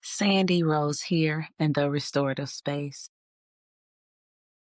Sandy Rose here in the restorative space.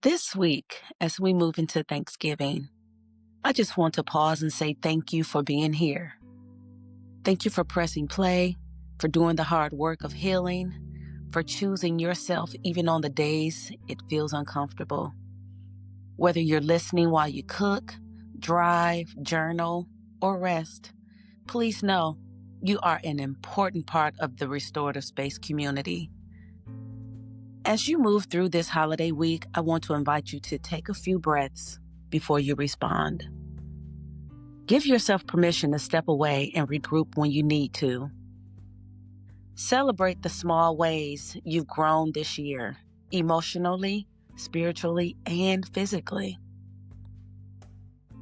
This week, as we move into Thanksgiving, I just want to pause and say thank you for being here. Thank you for pressing play, for doing the hard work of healing, for choosing yourself even on the days it feels uncomfortable. Whether you're listening while you cook, drive, journal, or rest, please know you are an important part of the restorative space community. As you move through this holiday week, I want to invite you to take a few breaths before you respond. Give yourself permission to step away and regroup when you need to. Celebrate the small ways you've grown this year, emotionally, spiritually, and physically.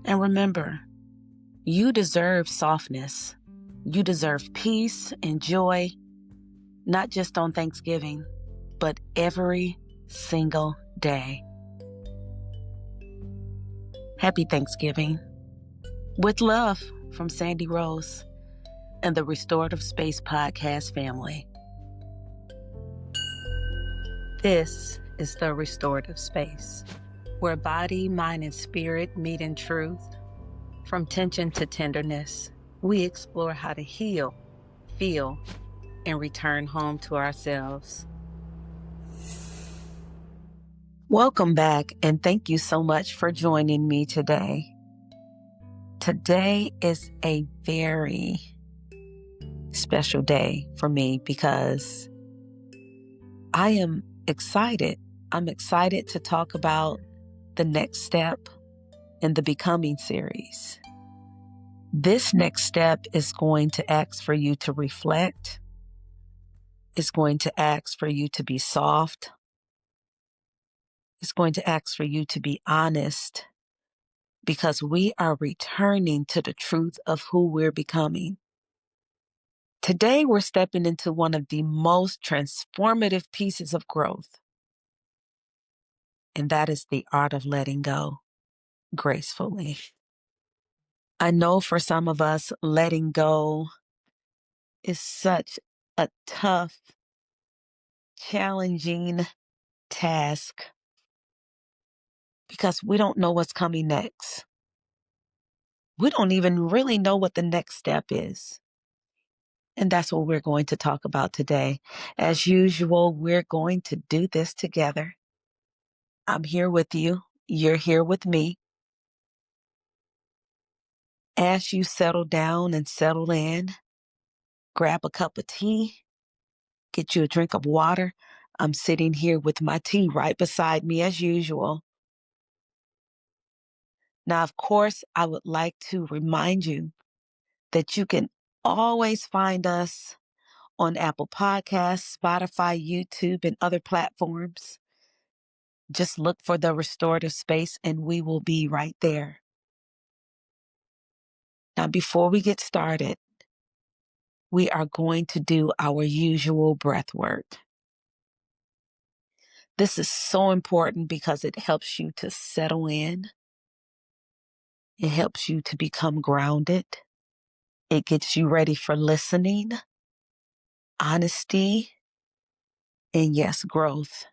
And remember, you deserve softness. You deserve peace and joy, not just on Thanksgiving, but every single day. Happy Thanksgiving. With love from Sandy Rose and the Restorative Space Podcast family. This is the Restorative Space, where body, mind, and spirit meet in truth. From tension to tenderness, we explore how to heal, feel, and return home to ourselves. Welcome back, and thank you so much for joining me today. Today is a very special day for me because I am excited. I'm excited to talk about the next step in the Becoming series. This next step is going to ask for you to reflect. It's going to ask for you to be soft. It's going to ask for you to be honest, because we are returning to the truth of who we're becoming. Today, we're stepping into one of the most transformative pieces of growth, and that is the art of letting go gracefully. I know for some of us, letting go is such a tough, challenging task because we don't know what's coming next. We don't even really know what the next step is. And that's what we're going to talk about today. As usual, we're going to do this together. I'm here with you. You're here with me. As you settle down and settle in, grab a cup of tea, get you a drink of water. I'm sitting here with my tea right beside me as usual. Now, of course, I would like to remind you that you can always find us on Apple Podcasts, Spotify, YouTube, and other platforms. Just look for the Restorative Space and we will be right there. Now, before we get started, we are going to do our usual breath work. This is so important because it helps you to settle in. It helps you to become grounded. It gets you ready for listening, honesty, and yes, growth.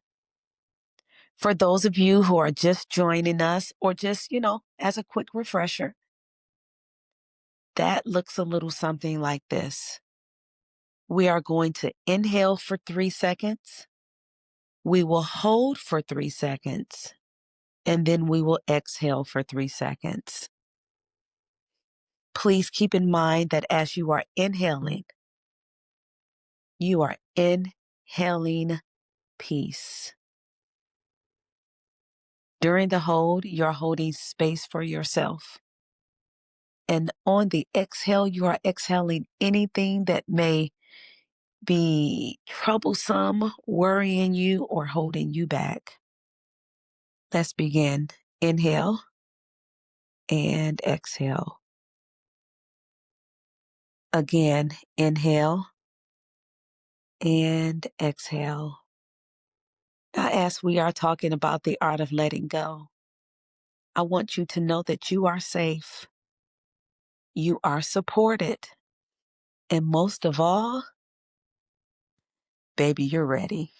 For those of you who are just joining us or just, as a quick refresher, that looks a little something like this. We are going to inhale for 3 seconds. We will hold for 3 seconds. And then we will exhale for 3 seconds. Please keep in mind that as you are inhaling peace. During the hold, you're holding space for yourself. And on the exhale, you are exhaling anything that may be troublesome, worrying you, or holding you back. Let's begin. Inhale and exhale. Again, inhale and exhale. Now, as we are talking about the art of letting go, I want you to know that you are safe. You are supported. And most of all, Baby, you're ready.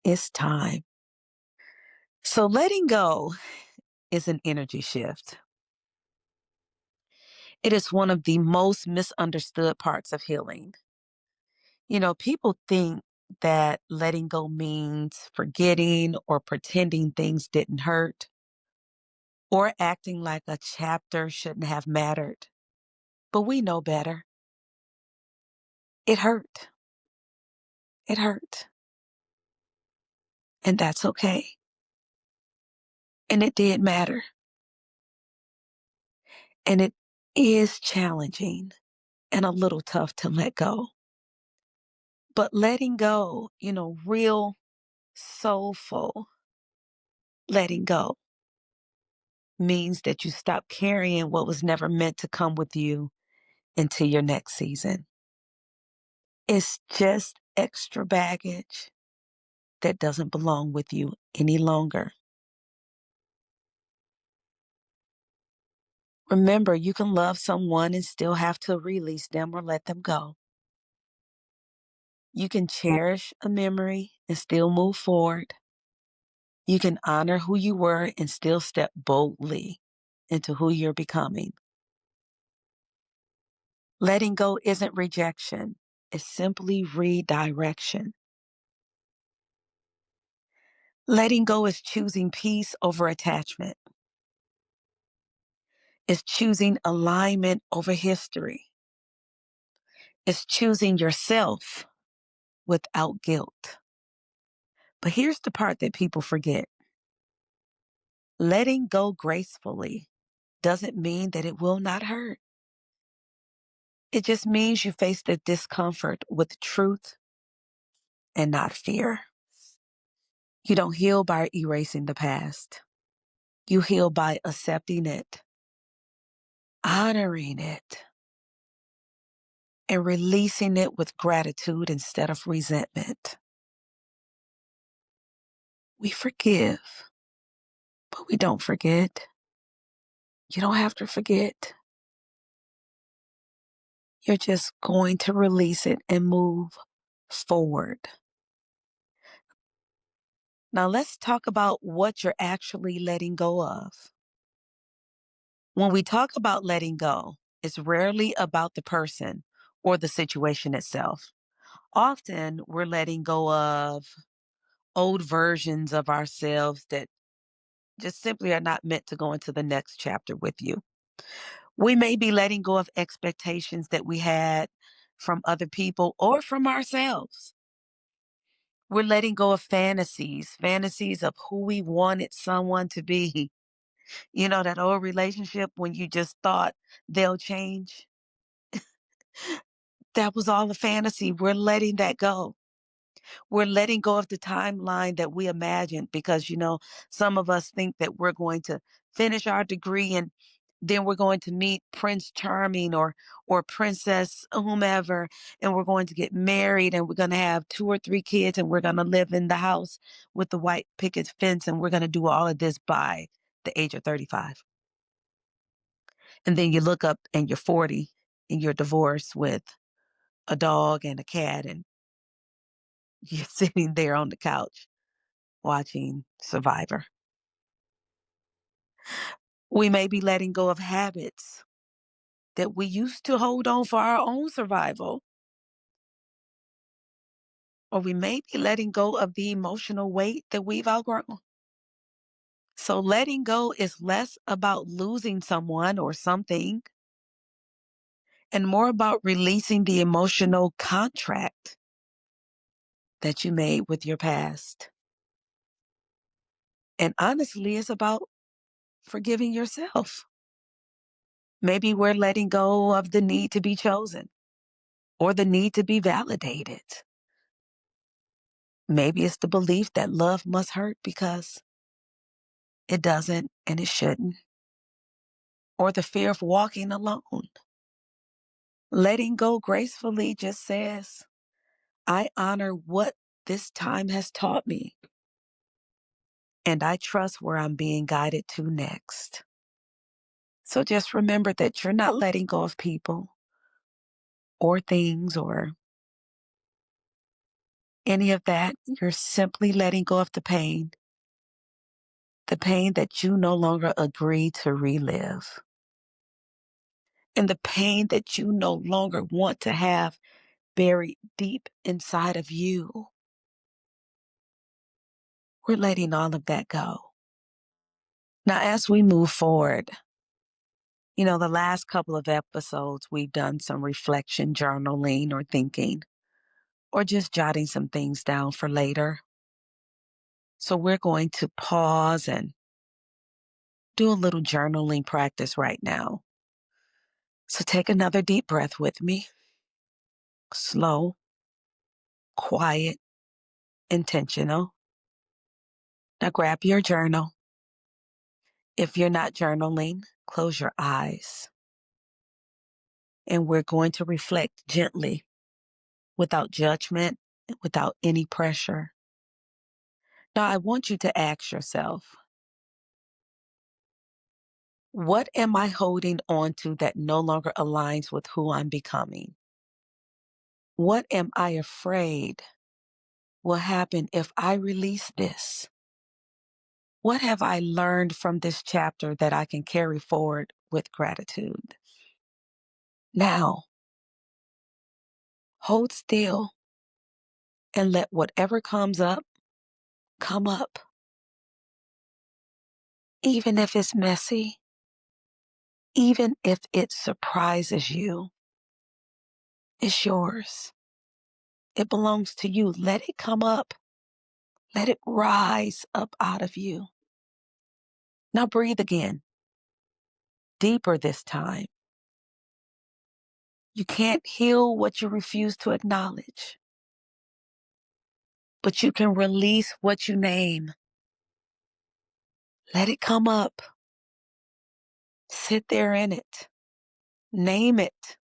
It's time. So letting go is an energy shift. It is one of the most misunderstood parts of healing. People think that letting go means forgetting or pretending things didn't hurt or acting like a chapter shouldn't have mattered. But we know better. It hurt. It hurt. And that's okay. And it did matter. And it is challenging and a little tough to let go. But letting go, real soulful letting go means that you stop carrying what was never meant to come with you into your next season. It's just extra baggage that doesn't belong with you any longer. Remember, you can love someone and still have to release them or let them go. You can cherish a memory and still move forward. You can honor who you were and still step boldly into who you're becoming. Letting go isn't rejection, it's simply redirection. Letting go is choosing peace over attachment. It's choosing alignment over history. It's choosing yourself without guilt. But here's the part that people forget. Letting go gracefully doesn't mean that it will not hurt. It just means you face the discomfort with truth and not fear. You don't heal by erasing the past. You heal by accepting it, honoring it, and releasing it with gratitude instead of resentment. We forgive, but we don't forget. You don't have to forget. You're just going to release it and move forward. Now, let's talk about what you're actually letting go of. When we talk about letting go, it's rarely about the person or the situation itself. Often, we're letting go of old versions of ourselves that just simply are not meant to go into the next chapter with you. We may be letting go of expectations that we had from other people or from ourselves. We're letting go of fantasies of who we wanted someone to be. That old relationship when you just thought they'll change. That was all a fantasy. We're letting that go. We're letting go of the timeline that we imagined because, some of us think that we're going to finish our degree and then we're going to meet Prince Charming or Princess whomever, and we're going to get married and we're going to have 2 or 3 kids and we're going to live in the house with the white picket fence and we're going to do all of this by the age of 35. And then you look up and you're 40 and you're divorced with a dog and a cat and you're sitting there on the couch watching Survivor. We may be letting go of habits that we used to hold on for our own survival. Or we may be letting go of the emotional weight that we've outgrown. So letting go is less about losing someone or something and more about releasing the emotional contract that you made with your past. And honestly, it's about forgiving yourself. Maybe we're letting go of the need to be chosen or the need to be validated. Maybe it's the belief that love must hurt because it doesn't and it shouldn't, or the fear of walking alone. Letting go gracefully just says, I honor what this time has taught me, and I trust where I'm being guided to next. So just remember that you're not letting go of people or things or any of that. You're simply letting go of the pain that you no longer agree to relive, and the pain that you no longer want to have buried deep inside of you. We're letting all of that go. Now, as we move forward, the last couple of episodes, we've done some reflection, journaling, or thinking, or just jotting some things down for later. So we're going to pause and do a little journaling practice right now. So take another deep breath with me. Slow, quiet, intentional. Now grab your journal. If you're not journaling, close your eyes. And we're going to reflect gently, without judgment, without any pressure. Now I want you to ask yourself, what am I holding on to that no longer aligns with who I'm becoming? What am I afraid will happen if I release this? What have I learned from this chapter that I can carry forward with gratitude? Now, hold still and let whatever comes up, come up. Even if it's messy, even if it surprises you, it's yours. It belongs to you. Let it come up. Let it rise up out of you. Now breathe again, deeper this time. You can't heal what you refuse to acknowledge, but you can release what you name. Let it come up. Sit there in it. Name it,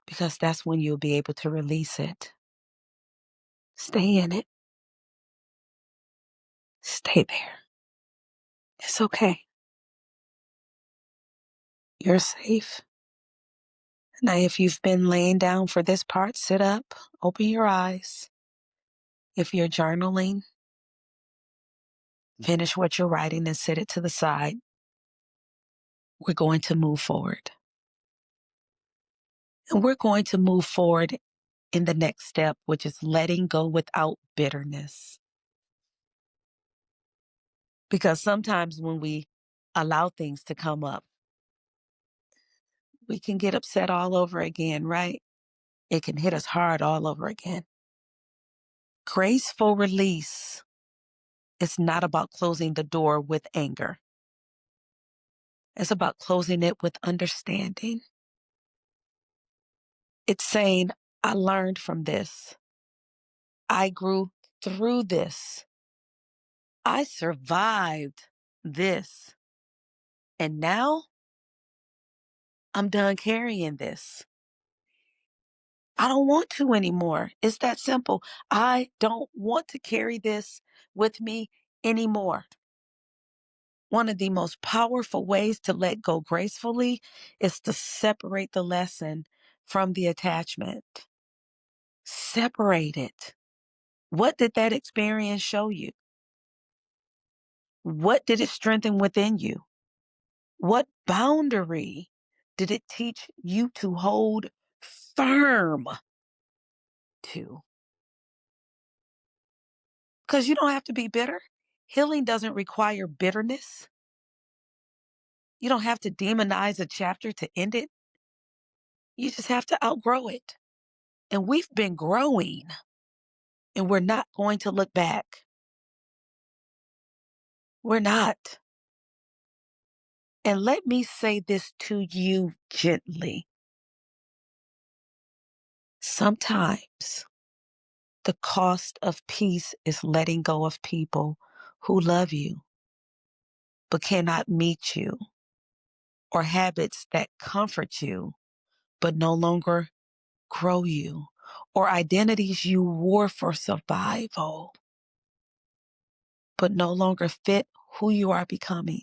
because that's when you'll be able to release it. Stay in it. Stay there. It's okay. You're safe. Now, if you've been laying down for this part, sit up, open your eyes. If you're journaling, finish what you're writing and set it to the side. We're going to move forward. And we're going to move forward in the next step, which is letting go without bitterness. Because sometimes when we allow things to come up, we can get upset all over again, right? It can hit us hard all over again. Graceful release is not about closing the door with anger. It's about closing it with understanding. It's saying, I learned from this. I grew through this. I survived this. And now I'm done carrying this. I don't want to anymore. It's that simple. I don't want to carry this with me anymore. One of the most powerful ways to let go gracefully is to separate the lesson from the attachment. Separate it. What did that experience show you? What did it strengthen within you? What boundary did it teach you to hold firm to? Because you don't have to be bitter. Healing doesn't require bitterness. You don't have to demonize a chapter to end it. You just have to outgrow it. And we've been growing, and we're not going to look back. We're not. And let me say this to you gently. Sometimes the cost of peace is letting go of people who love you but cannot meet you, or habits that comfort you but no longer grow you, or identities you wore for survival but no longer fit who you are becoming.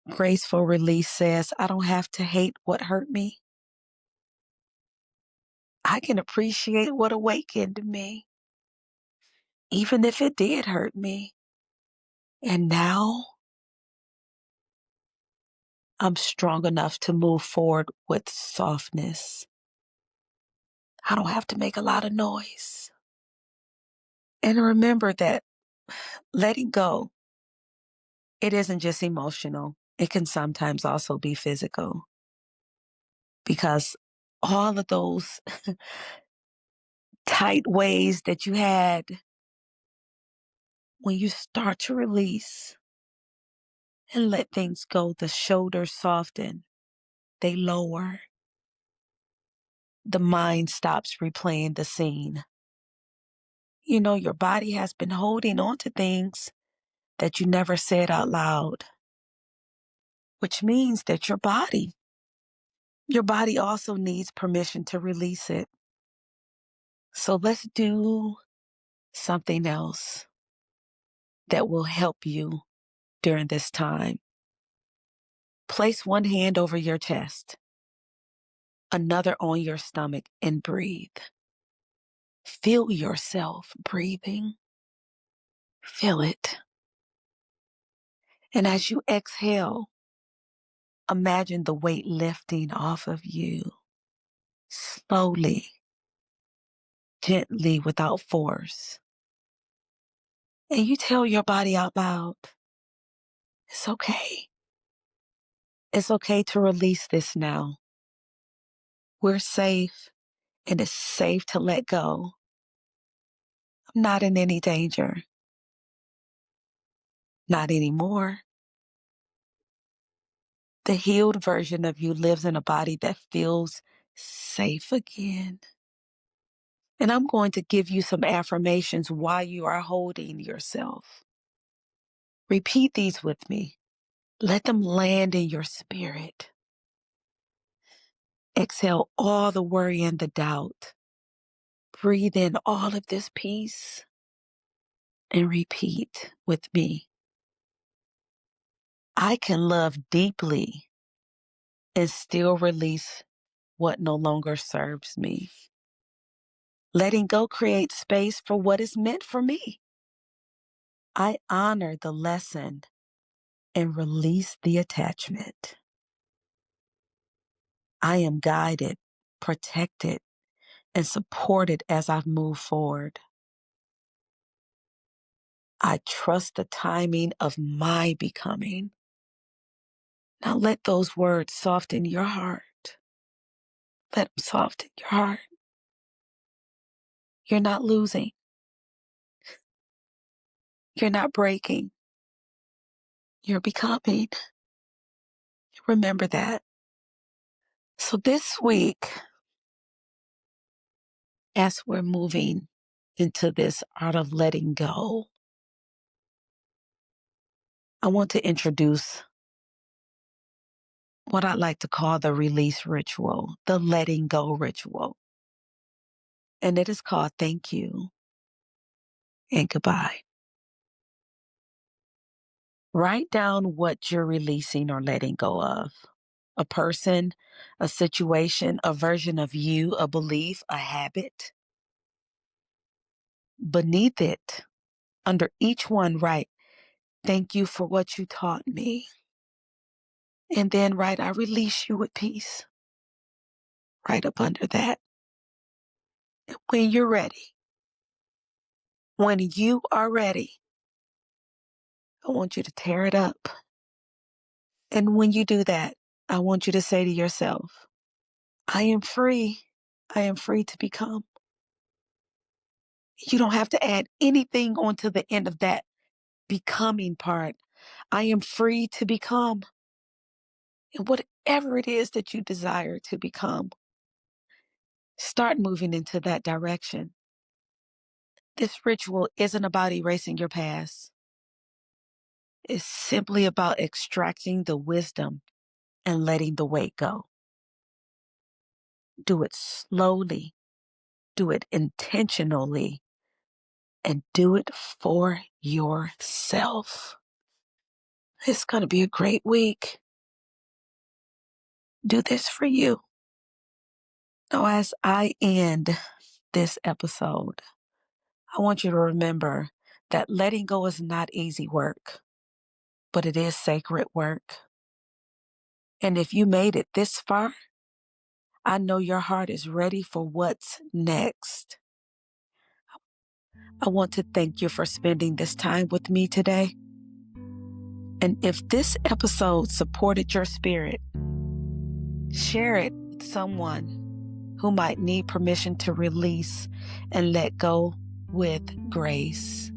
Graceful release says, I don't have to hate what hurt me. I can appreciate what awakened me, even if it did hurt me. And now I'm strong enough to move forward with softness. I don't have to make a lot of noise. And remember that letting go, it isn't just emotional. It can sometimes also be physical, because all of those tight ways that you had, when you start to release and let things go, the shoulders soften, they lower. The mind stops replaying the scene. Your body has been holding on to things that you never said out loud, which means that your body also needs permission to release it. So let's do something else that will help you during this time. Place one hand over your chest, another on your stomach, and breathe. Feel yourself breathing. Feel it. And as you exhale, imagine the weight lifting off of you, slowly, gently, without force. And you tell your body out loud, it's okay. It's okay to release this now. We're safe, and it's safe to let go. I'm not in any danger. Not anymore. The healed version of you lives in a body that feels safe again. And I'm going to give you some affirmations while you are holding yourself. Repeat these with me. Let them land in your spirit. Exhale all the worry and the doubt. Breathe in all of this peace and repeat with me. I can love deeply and still release what no longer serves me. Letting go creates space for what is meant for me. I honor the lesson and release the attachment. I am guided, protected, and supported as I move forward. I trust the timing of my becoming. Now let those words soften your heart. Let them soften your heart. You're not losing. You're not breaking. You're becoming. Remember that. So this week, as we're moving into this art of letting go, I want to introduce what I like to call the release ritual, the letting go ritual. And it is called thank you and goodbye. Write down what you're releasing or letting go of. A person, a situation, a version of you, a belief, a habit. Beneath it, under each one, write, thank you for what you taught me. And then write, I release you with peace. Right up under that. And when you're ready, when you are ready, I want you to tear it up. And when you do that, I want you to say to yourself, I am free. I am free to become. You don't have to add anything onto the end of that becoming part. I am free to become. And whatever it is that you desire to become, start moving into that direction. This ritual isn't about erasing your past. It's simply about extracting the wisdom and letting the weight go. Do it slowly, do it intentionally, and do it for yourself. It's going to be a great week. Do this for you. Now, as I end this episode, I want you to remember that letting go is not easy work, but it is sacred work. And if you made it this far, I know your heart is ready for what's next. I want to thank you for spending this time with me today. And if this episode supported your spirit, share it with someone who might need permission to release and let go with grace.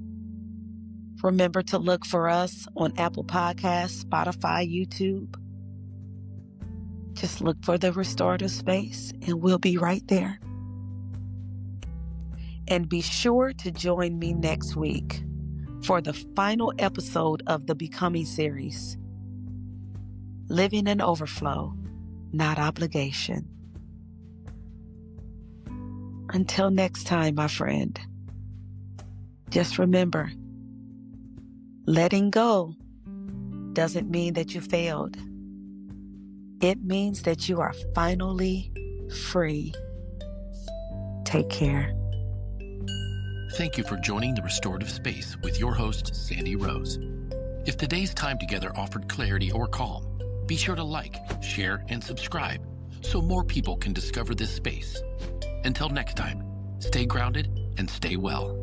Remember to look for us on Apple Podcasts, Spotify, YouTube. Just look for the Restorative Space and we'll be right there. And be sure to join me next week for the final episode of the Becoming series. Living in overflow, not obligation. Until next time, my friend, just remember, letting go doesn't mean that you failed. It means that you are finally free. Take care. Thank you for joining the Restorative Space with your host, Sandy Rose. If today's time together offered clarity or calm, be sure to like, share, and subscribe so more people can discover this space. Until next time, stay grounded and stay well.